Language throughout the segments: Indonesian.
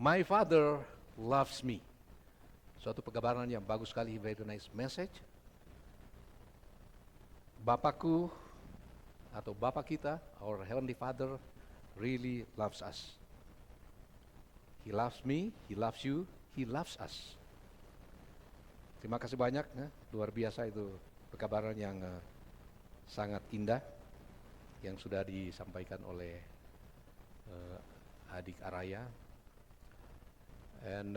My Father loves me. Suatu penggambaran yang bagus sekali, very nice message. Bapakku atau Bapa kita, our Heavenly Father, really loves us. He loves me, He loves you, He loves us. Terima kasih banyak, luar biasa itu penggambaran yang sangat indah yang sudah disampaikan oleh adik Araya. And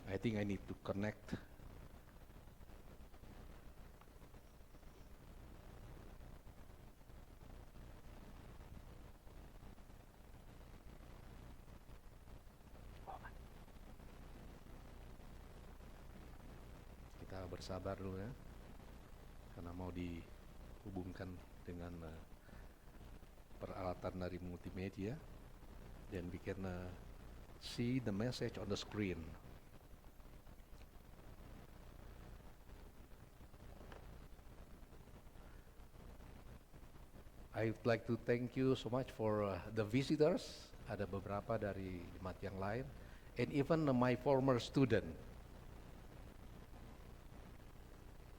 I think I need to connect. Kita bersabar dulu ya, karena mau dihubungkan dengan peralatan dari multimedia, then we can see the message on the screen. I would like to thank you so much for the visitors. Ada beberapa dari jemaat yang lain, and even my former student,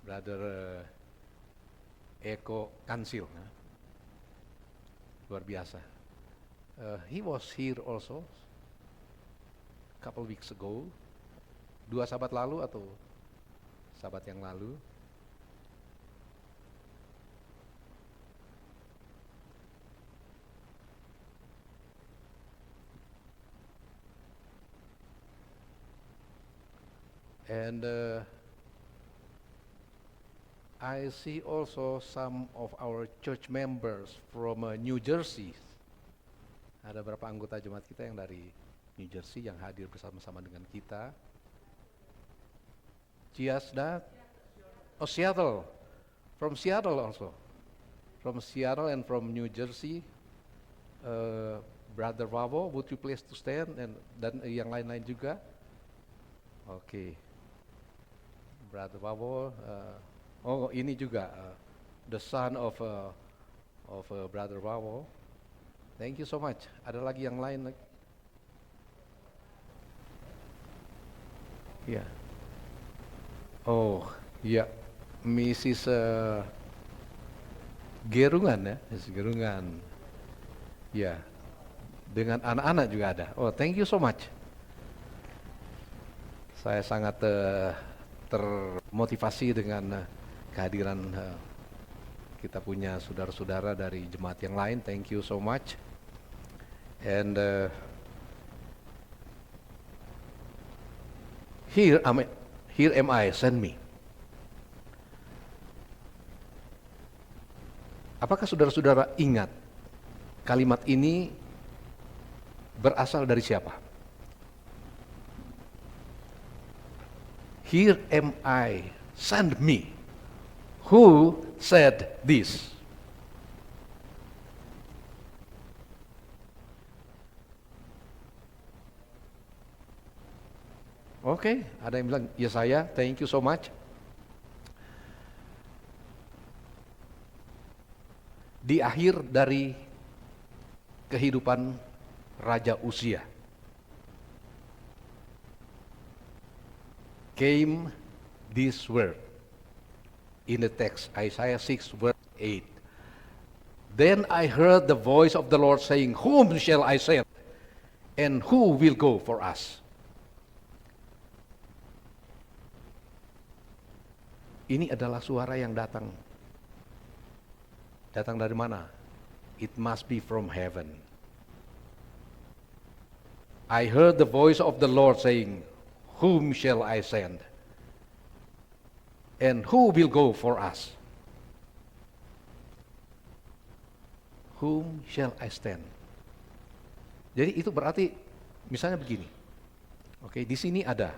Brother Eko Kansil, luar biasa. He was here also couple weeks ago, 2 sahabat lalu atau sahabat yang lalu. And I see also some of our church members from New Jersey. Ada beberapa anggota jemaat kita yang dari New Jersey yang hadir bersama-sama dengan kita. Ciasda, Seattle, from Seattle also. From Seattle and from New Jersey. Brother Wavo, would you please to stand, dan yang lain-lain juga. Oke. Brother Wavo, ini juga the son of Brother Wavo. Thank you so much. Ada lagi yang lain? Ya. Oh, ya, Mrs. Gerungan ya, Mrs. Gerungan. Ya, dengan anak-anak juga ada. Oh, thank you so much. Saya sangat termotivasi dengan kehadiran kita punya saudara-saudara dari jemaat yang lain. Thank you so much. And here am I, send me. Apakah saudara-saudara ingat kalimat ini berasal dari siapa? Here am I, send me. Who said this? Oke, ada yang bilang, ya saya, thank you so much. Di akhir dari kehidupan Raja Uzia, came this word in the text, Isaiah 6 verse 8. Then I heard the voice of the Lord saying, whom shall I send? And who will go for us? Ini adalah suara yang datang. Datang dari mana? It must be from heaven. I heard the voice of the Lord saying, whom shall I send? And who will go for us? Whom shall I send? Jadi itu berarti misalnya begini. Oke, di sini ada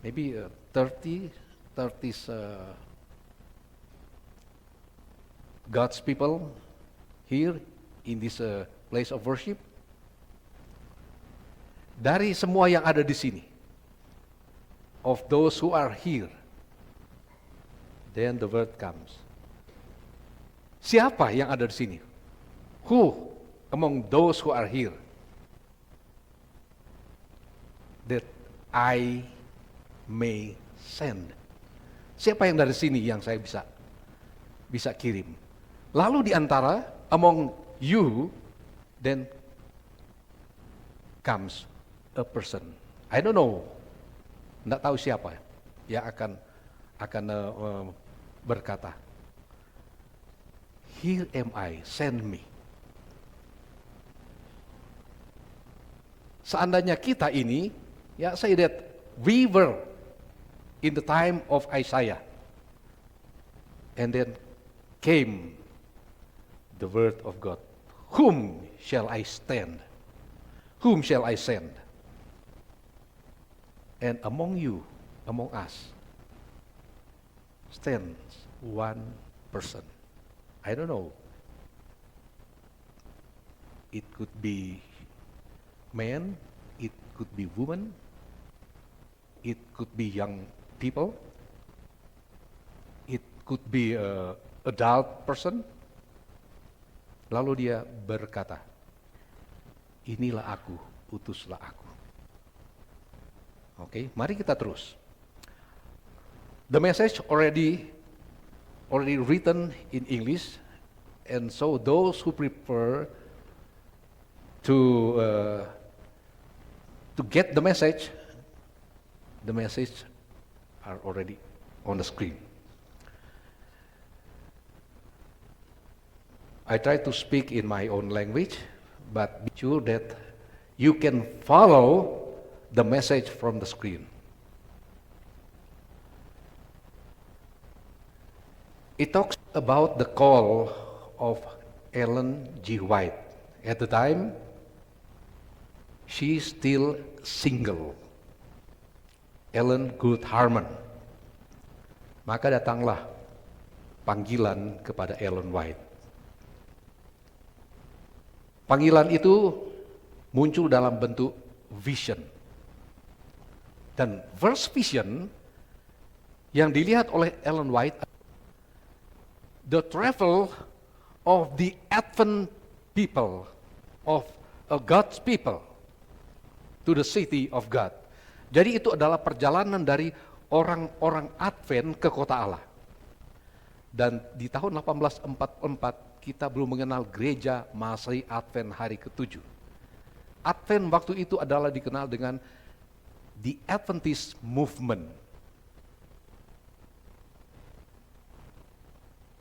maybe 30 God's people here in this place of worship. Dari semua yang ada di sini, of those who are here, Then the word comes. Siapa yang ada di sini? Who among those who are here that I may send? Siapa yang dari sini yang saya bisa kirim? Lalu di antara among you, then comes a person. I don't know, tidak tahu siapa yang akan berkata, here am I, send me. Seandainya kita ini, ya say that we were in the time of Isaiah, and then came the word of God. Whom shall I stand? Whom shall I send? And among you, among us, stands one person. I don't know. It could be man, it could be woman, it could be young people, it could be an adult person. Lalu dia berkata, inilah aku, utuslah aku. Oke, mari kita terus. The message already written in English, and so those who prefer to get the message are already on the screen. I try to speak in my own language, but be sure that you can follow the message from the screen. It talks about the call of Ellen G. White. At the time, she is still single. Ellen Good Harmon. Maka datanglah panggilan kepada Ellen White. Panggilan itu muncul dalam bentuk vision. Dan verse vision yang dilihat oleh Ellen White, the travel of the Advent people, of God's people, to the city of God. Jadi itu adalah perjalanan dari orang-orang Advent ke kota Allah. Dan di tahun 1844 kita belum mengenal gereja Masehi Advent hari ke-7. Advent waktu itu adalah dikenal dengan the Adventist movement.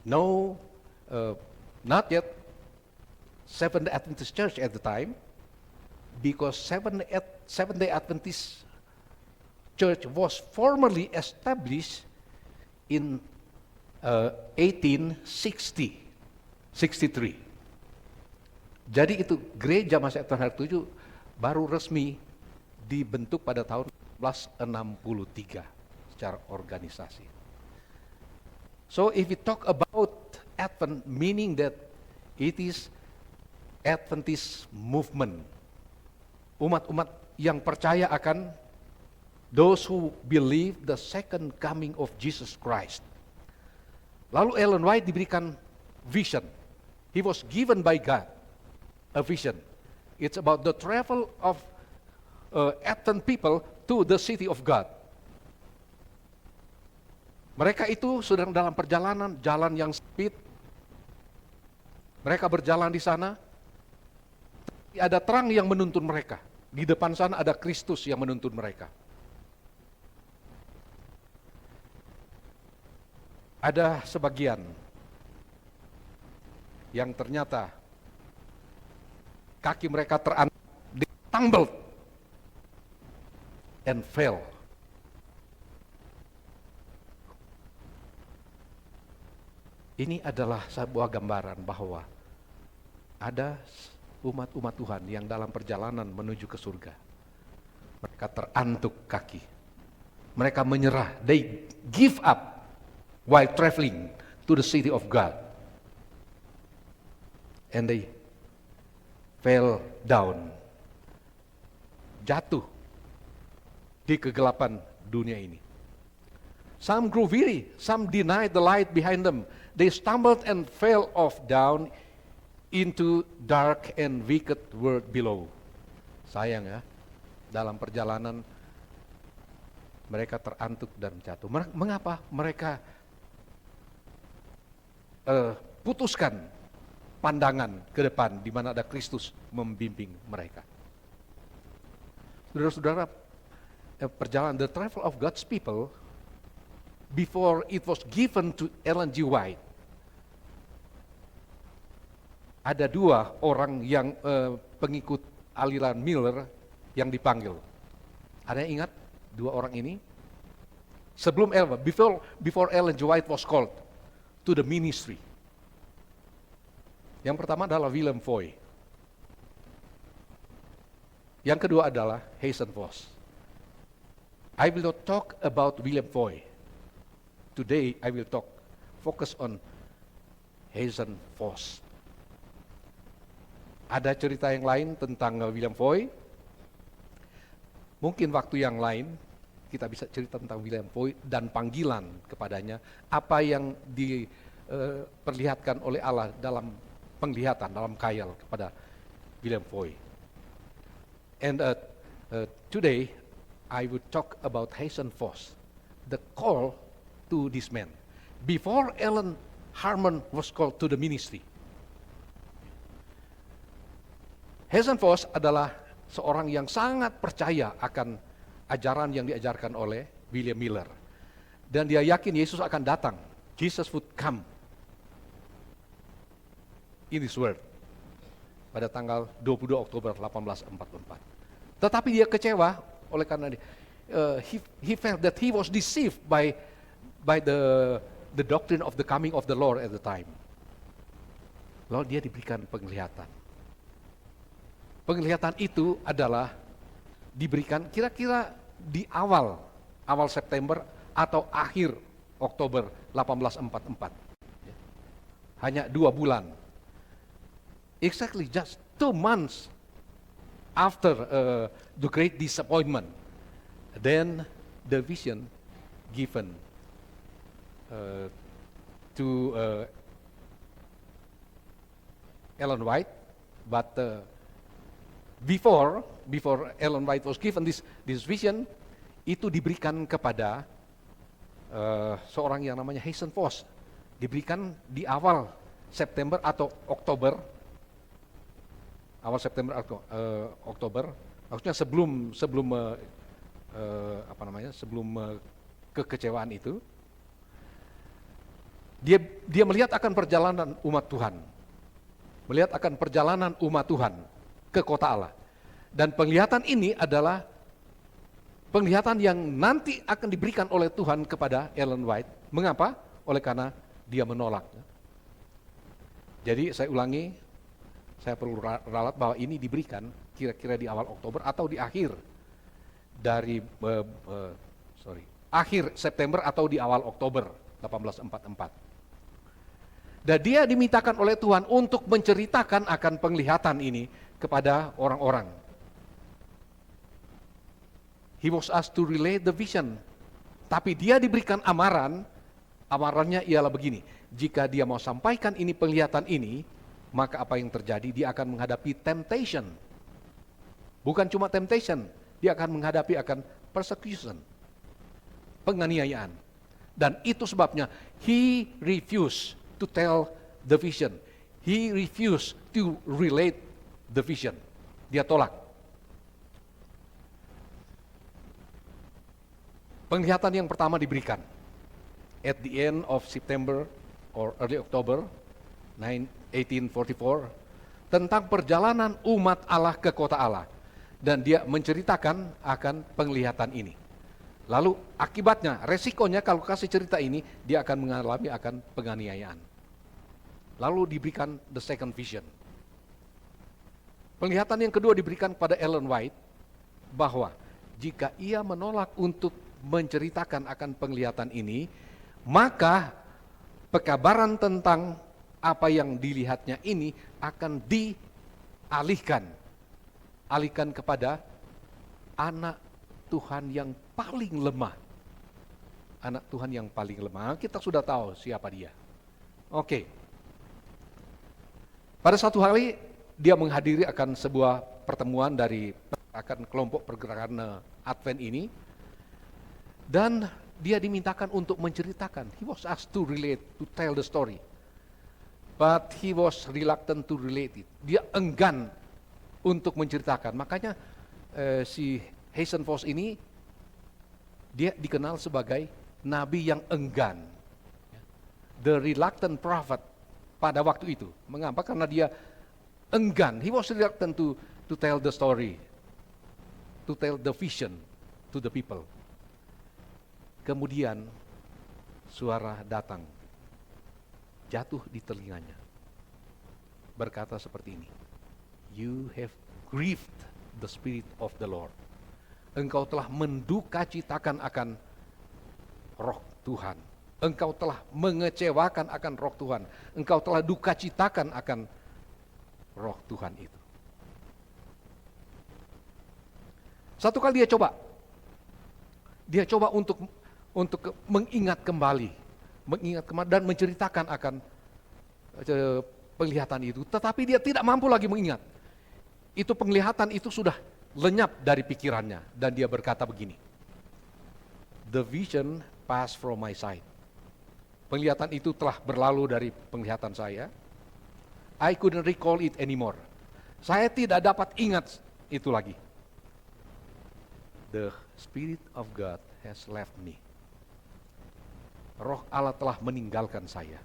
No, not yet Seventh-day Adventist Church at the time, because Seventh-day Adventist Church was formally established in 1863. Jadi itu gereja Masehi Advent hari ke-7 baru resmi dibentuk pada tahun 1863 secara organisasi. So if we talk about Advent, meaning that it is Adventist movement, umat-umat yang percaya akan those who believe the second coming of Jesus Christ. Lalu Ellen White diberikan vision. He was given by God a vision. It's about the travel of Advent people to the city of God. Mereka itu sedang dalam perjalanan, jalan yang sempit. Mereka berjalan di sana. Ada terang yang menuntun mereka. Di depan sana ada Kristus yang menuntun mereka. Ada sebagian yang ternyata kaki mereka tumbled and fell. Ini adalah sebuah gambaran bahwa ada umat-umat Tuhan yang dalam perjalanan menuju ke surga. Mereka terantuk kaki. Mereka menyerah. They give up while traveling to the city of God. And they fell down. Jatuh di kegelapan dunia ini. Some grew weary, some denied the light behind them. They stumbled and fell off down into dark and wicked world below. Sayang ya, dalam perjalanan mereka terantuk dan jatuh. Mengapa mereka putuskan pandangan ke depan di mana ada Kristus membimbing mereka? Saudara-saudara, perjalanan the travel of God's people before it was given to Ellen G. White. Ada dua orang yang pengikut aliran Miller yang dipanggil. Ada yang ingat dua orang ini? Sebelum before Ellen G. White was called to the ministry. Yang pertama adalah William Foy. Yang kedua adalah Hazen Foss. I will not talk about William Foy. Today I will focus on Hazen Foss. Ada cerita yang lain tentang William Foy. Mungkin waktu yang lain kita bisa cerita tentang William Foy dan panggilan kepadanya, apa yang diperlihatkan oleh Allah dalam penglihatan, dalam khayal kepada William Foy. And today I would talk about Hazen Foss, the call to this man. Before Ellen Harmon was called to the ministry, Hazen Foss adalah seorang yang sangat percaya akan ajaran yang diajarkan oleh William Miller. Dan dia yakin Yesus akan datang. Jesus would come in this world pada tanggal 22 Oktober 1844. Tetapi dia kecewa oleh karena he felt that he was deceived by the doctrine of the coming of the Lord at the time. Lalu dia diberikan penglihatan. Penglihatan itu adalah diberikan kira-kira di awal September atau akhir Oktober 1844. Hanya 2 bulan. Exactly just 2 months after the great disappointment. Then the vision given to Ellen White, but before Ellen White was given this vision, itu diberikan kepada seorang yang namanya Hazen Foss. Diberikan di awal September atau Oktober, Oktober, maksudnya sebelum kekecewaan itu. Dia melihat akan perjalanan umat Tuhan, ke kota Allah. Dan penglihatan ini adalah penglihatan yang nanti akan diberikan oleh Tuhan kepada Ellen White. Mengapa? Oleh karena dia menolak. Jadi saya ulangi, saya perlu ralat bahwa ini diberikan kira-kira di awal Oktober atau di akhir dari akhir September atau di awal Oktober 1844. Dan dia dimintakan oleh Tuhan untuk menceritakan akan penglihatan ini kepada orang-orang. He was asked to relay the vision. Tapi dia diberikan amarannya ialah begini. Jika dia mau sampaikan ini penglihatan ini, maka apa yang terjadi? Dia akan menghadapi temptation. Bukan cuma temptation, dia akan menghadapi akan persecution, penganiayaan. Dan itu sebabnya he refused to tell the vision. He refused to relate the vision. Dia tolak. Penglihatan yang pertama diberikan at the end of September or early October 1844 tentang perjalanan umat Allah ke kota Allah. Dan dia menceritakan akan penglihatan ini. Lalu akibatnya, resikonya kalau kasih cerita ini, dia akan mengalami akan penganiayaan. Lalu diberikan the second vision. Penglihatan yang kedua diberikan kepada Ellen White, bahwa jika ia menolak untuk menceritakan akan penglihatan ini, maka pekabaran tentang apa yang dilihatnya ini akan dialihkan kepada anak Tuhan yang paling lemah. anak Tuhan yang paling lemah. Kita sudah tahu siapa dia. Oke. Pada satu hari dia menghadiri akan sebuah pertemuan dari akan kelompok pergerakan Advent ini, dan dia dimintakan untuk menceritakan. He was asked to relate, to tell the story. But he was reluctant to relate it. Dia enggan untuk menceritakan. Makanya si Hazen Foss ini, dia dikenal sebagai nabi yang enggan. The reluctant prophet pada waktu itu. Mengapa? Karena dia enggan. He was reluctant to tell the story, to tell the vision to the people. Kemudian suara datang, jatuh di telinganya, berkata seperti ini, "You have grieved the Spirit of the Lord." Engkau telah mendukacitakan akan roh Tuhan. Engkau telah mengecewakan akan roh Tuhan. Engkau telah dukacitakan akan roh Tuhan itu. Satu kali dia coba untuk mengingat kembali dan menceritakan akan penglihatan itu, tetapi dia tidak mampu lagi mengingat. Itu penglihatan itu sudah lenyap dari pikirannya, dan dia berkata begini, "The vision passed from my sight." Penglihatan itu telah berlalu dari penglihatan saya. I couldn't recall it anymore. Saya tidak dapat ingat itu lagi. The Spirit of God has left me. Roh Allah telah meninggalkan saya.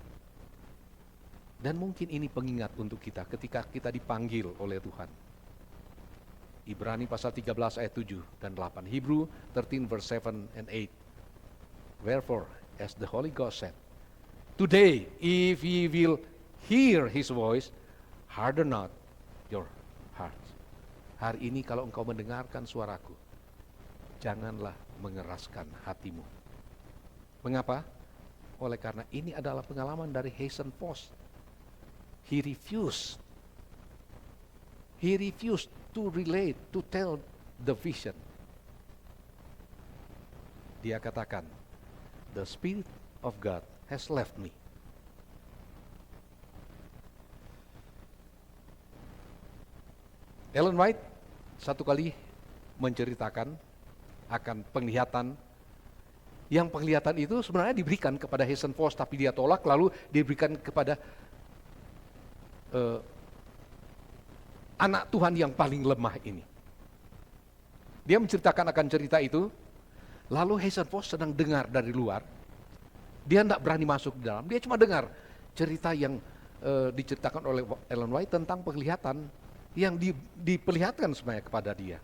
Dan mungkin ini pengingat untuk kita ketika kita dipanggil oleh Tuhan. Ibrani pasal 13 ayat 7 dan 8. Hebrew 13 verse 7 and 8. Wherefore, as the Holy Ghost said, "Today, if ye will hear His voice, harden not your hearts." Hari ini kalau engkau mendengarkan suaraku, janganlah mengeraskan hatimu. Mengapa? Oleh karena ini adalah pengalaman dari Hazen Foss. He refused to relate, to tell the vision. Dia katakan, "The Spirit of God has left me." Ellen White satu kali menceritakan akan penglihatan, yang penglihatan itu sebenarnya diberikan kepada Hazen Foss, tapi dia tolak, lalu diberikan kepada anak Tuhan yang paling lemah ini. Dia menceritakan akan cerita itu, lalu Hazen Foss sedang dengar dari luar. Dia tidak berani masuk di dalam, dia cuma dengar cerita yang diceritakan oleh Ellen White tentang penglihatan yang diperlihatkan sebenarnya kepada dia.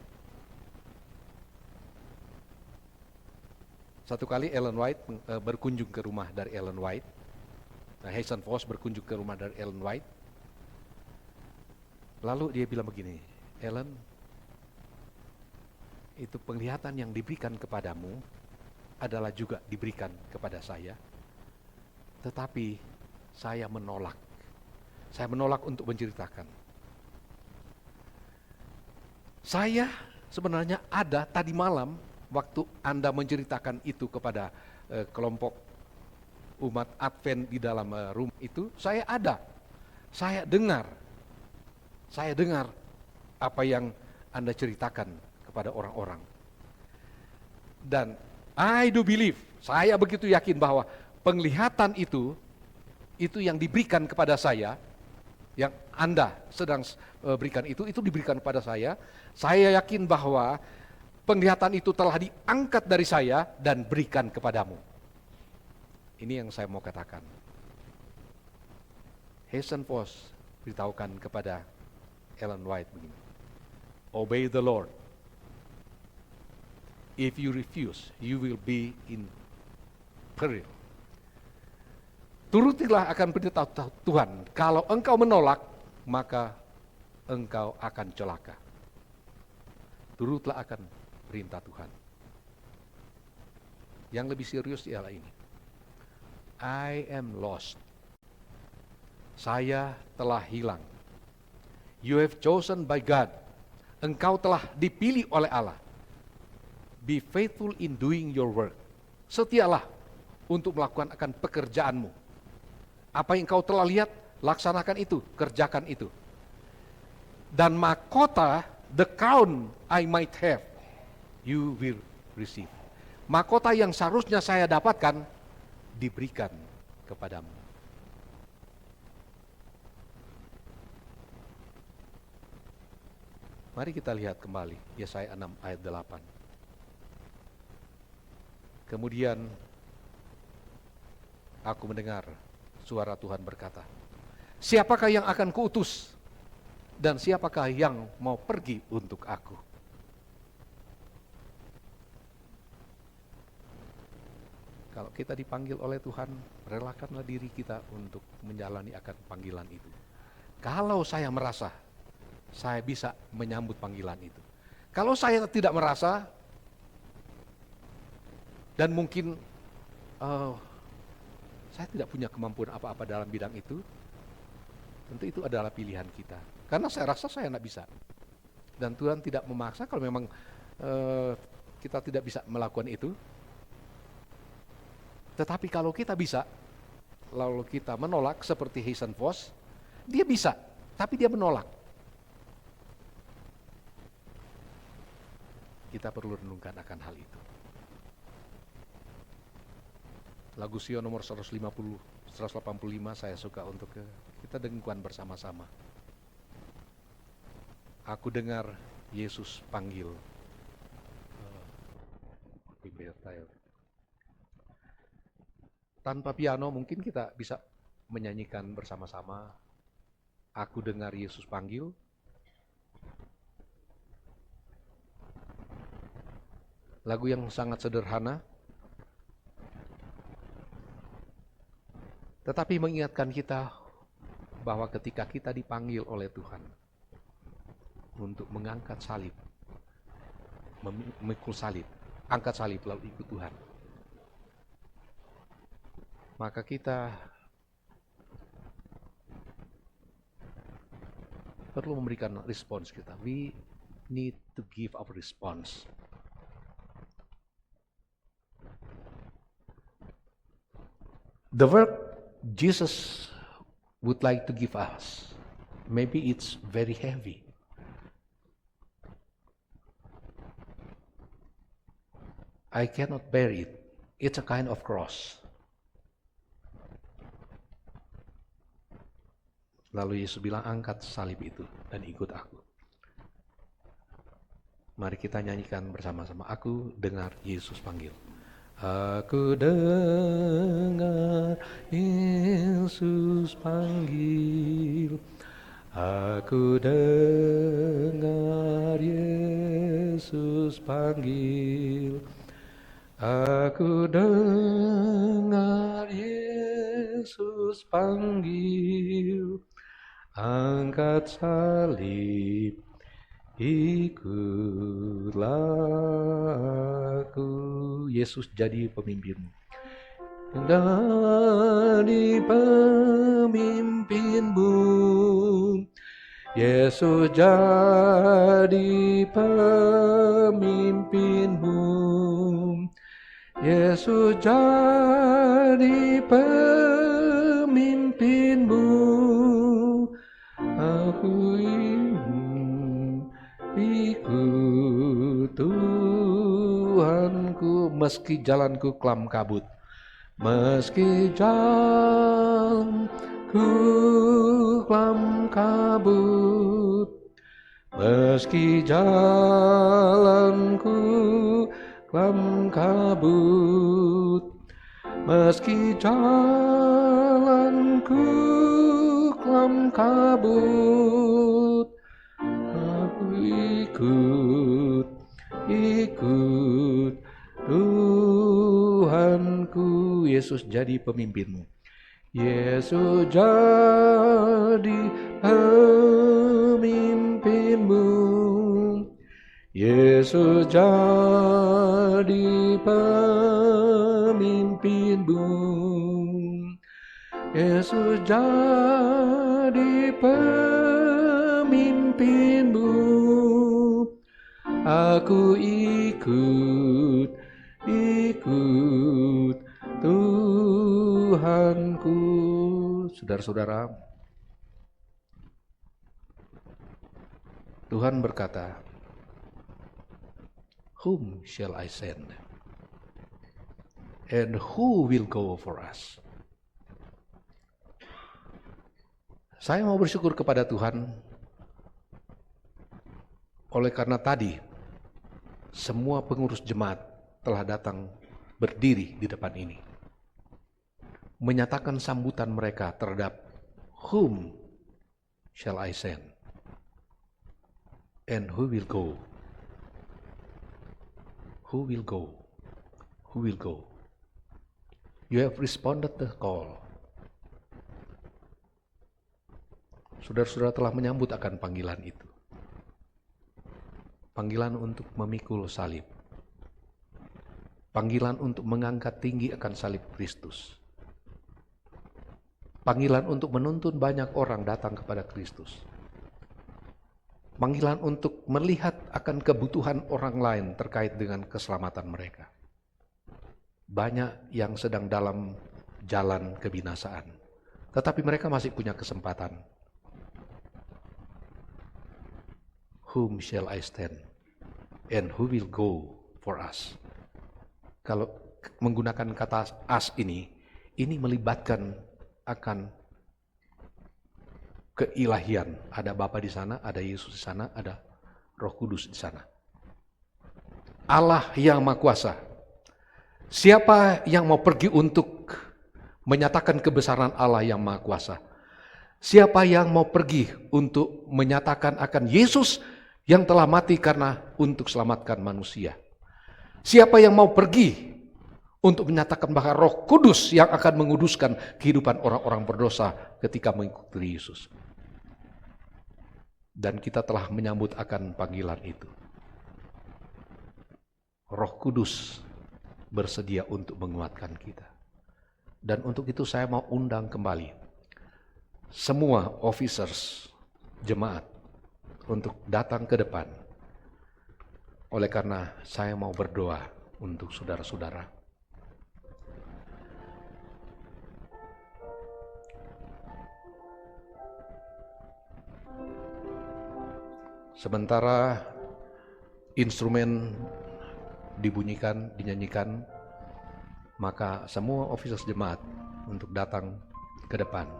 Satu kali Ellen White berkunjung ke rumah dari Ellen White. Hazen Foss berkunjung ke rumah dari Ellen White. Lalu dia bilang begini, "Ellen, itu penglihatan yang diberikan kepadamu adalah juga diberikan kepada saya. Tetapi saya menolak. Saya menolak untuk menceritakan. Saya sebenarnya ada tadi malam waktu Anda menceritakan itu kepada kelompok umat Advent di dalam rumah itu, saya ada. Saya dengar apa yang Anda ceritakan kepada orang-orang. Dan I do believe, saya begitu yakin bahwa penglihatan itu yang diberikan kepada saya, yang Anda sedang berikan itu diberikan kepada saya. Saya yakin bahwa penglihatan itu telah diangkat dari saya dan berikan kepadamu." Ini yang saya mau katakan. Hazen Foss beritahukan kepada Ellen White begini, "Obey the Lord. If you refuse, you will be in peril." Turutilah akan perintah Tuhan. Kalau engkau menolak, maka engkau akan celaka. Turutlah akan perintah Tuhan. Yang lebih serius ialah ini. I am lost. Saya telah hilang. You have chosen by God. Engkau telah dipilih oleh Allah. Be faithful in doing your work. Setialah untuk melakukan akan pekerjaanmu. Apa yang kau telah lihat, laksanakan itu, kerjakan itu. Dan mahkota, the crown I might have, you will receive. Mahkota yang seharusnya saya dapatkan, diberikan kepadamu. Mari kita lihat kembali Yesaya 6 ayat 8. Kemudian aku mendengar suara Tuhan berkata, siapakah yang akan kuutus? Dan siapakah yang mau pergi untuk aku? Kalau kita dipanggil oleh Tuhan, relakanlah diri kita untuk menjalani akan panggilan itu. Kalau saya merasa saya bisa menyambut panggilan itu. Kalau saya tidak merasa, dan mungkin saya tidak punya kemampuan apa-apa dalam bidang itu, tentu itu adalah pilihan kita. Karena saya rasa saya tidak bisa. Dan Tuhan tidak memaksa kalau memang kita tidak bisa melakukan itu. Tetapi kalau kita bisa, lalu kita menolak seperti Hazen Foss, dia bisa, tapi dia menolak. Kita perlu renungkan akan hal itu. Lagu Sion nomor 185 saya suka untuk kita dengarkan bersama-sama. Aku dengar Yesus panggil. Tanpa piano mungkin kita bisa menyanyikan bersama-sama. Aku dengar Yesus panggil. Lagu yang sangat sederhana, tetapi mengingatkan kita bahwa ketika kita dipanggil oleh Tuhan untuk mengangkat salib, memikul salib, angkat salib lalu ikut Tuhan, maka kita perlu memberikan respons kita. We need to give our response. The work Jesus would like to give us, maybe it's very heavy. I cannot bear it. It's a kind of cross. Lalu Yesus bilang, angkat salib itu dan ikut aku. Mari kita nyanyikan bersama-sama. Aku dengar Yesus panggil. Aku dengar Yesus panggil. Aku dengar Yesus panggil. Aku dengar Yesus panggil. Angkat salib, ikutlah aku. Yesus jadi pemimpinmu. Jadi pemimpinmu. Yesus jadi pemimpinmu. Yesus jadi pemimpinmu. Aku ingin ikut Tuhanku, meski jalanku kelam kabut, meski jalanku kelam kabut, meski jalanku kelam kabut, meski jalanku kelam kabut, aku ikut Tuhanku. Yesus jadi pemimpinmu. Yesus jadi pemimpinmu. Yesus jadi pemimpinmu. Yesus jadi pemimpinmu. Aku ikut Tuhan. Saudara-saudara, Tuhan berkata, "Whom shall I send? And who will go for us?" Saya mau bersyukur kepada Tuhan oleh karena tadi semua pengurus jemaat telah datang berdiri di depan ini, menyatakan sambutan mereka terhadap "Whom shall I send? And who will go?" Who will go? Who will go? You have responded the call. Saudara-saudara telah menyambut akan panggilan itu. Panggilan untuk memikul salib. Panggilan untuk mengangkat tinggi akan salib Kristus. Panggilan untuk menuntun banyak orang datang kepada Kristus. Panggilan untuk melihat akan kebutuhan orang lain terkait dengan keselamatan mereka. Banyak yang sedang dalam jalan kebinasaan, tetapi mereka masih punya kesempatan. Whom shall I stand? And who will go for us? Kalau menggunakan kata us ini melibatkan akan keilahian. Ada Bapa di sana, ada Yesus di sana, ada Roh Kudus di sana. Allah yang Maha Kuasa. Siapa yang mau pergi untuk menyatakan kebesaran Allah yang Maha Kuasa? Siapa yang mau pergi untuk menyatakan akan Yesus yang telah mati karena untuk selamatkan manusia? Siapa yang mau pergi untuk menyatakan bahwa Roh Kudus yang akan menguduskan kehidupan orang-orang berdosa ketika mengikuti Yesus? Dan kita telah menyambut akan panggilan itu. Roh Kudus bersedia untuk menguatkan kita. Dan untuk itu saya mau undang kembali semua officers jemaat untuk datang ke depan. Oleh karena saya mau berdoa untuk saudara-saudara. Sementara instrumen dibunyikan, dinyanyikan, maka semua officers jemaat untuk datang ke depan.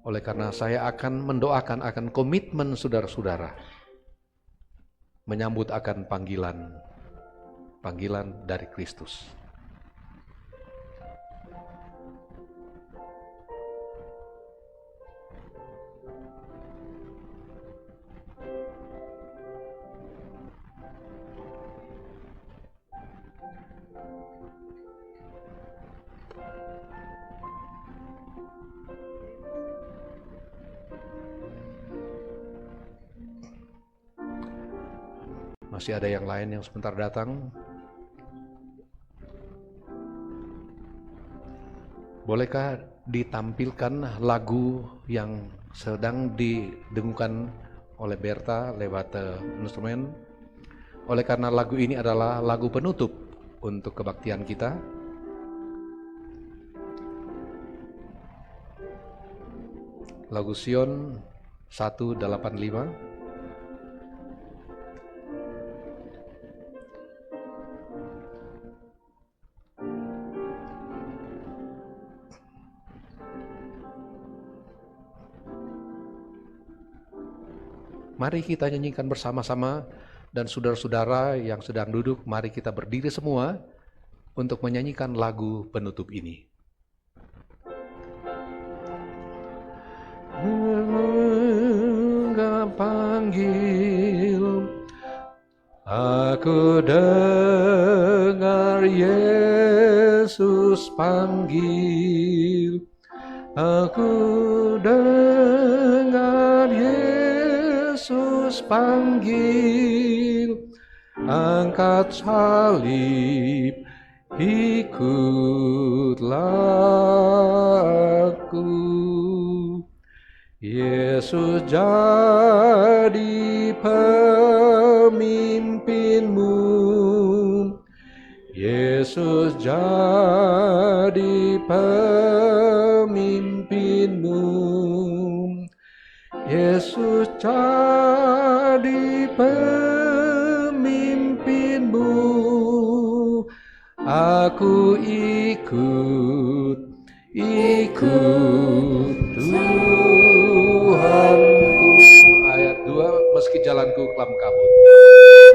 Oleh karena saya akan mendoakan akan komitmen saudara-saudara menyambut akan panggilan dari Kristus. Masih ada yang lain yang sebentar datang? Bolehkah ditampilkan lagu yang sedang didengungkan oleh Berta lewat instrumen? Oleh karena lagu ini adalah lagu penutup untuk kebaktian kita. Lagu Sion 185. Mari kita nyanyikan bersama-sama, dan saudara-saudara yang sedang duduk, mari kita berdiri semua untuk menyanyikan lagu penutup ini. Engkau panggil, aku dengar Yesus panggil, aku dengar Yesus panggil, angkat salib, ikutlah aku. Yesus jadi pemimpinmu, Yesus jadi pemimpinmu. Yesus jadi pemimpinmu, aku ikut Tuhanku. Ayat 2, meski jalanku kelam kabut,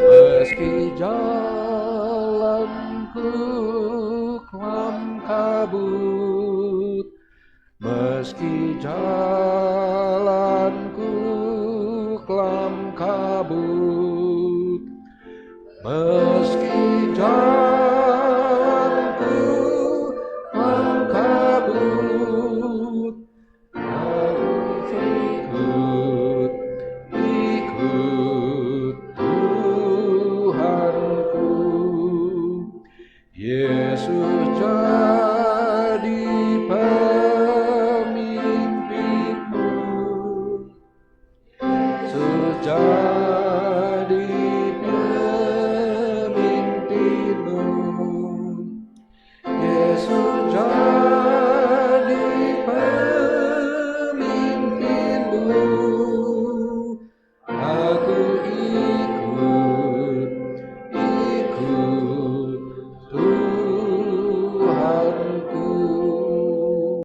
meski jalanku kelam kabut, meski jalanku kelam kabut, meski jalanku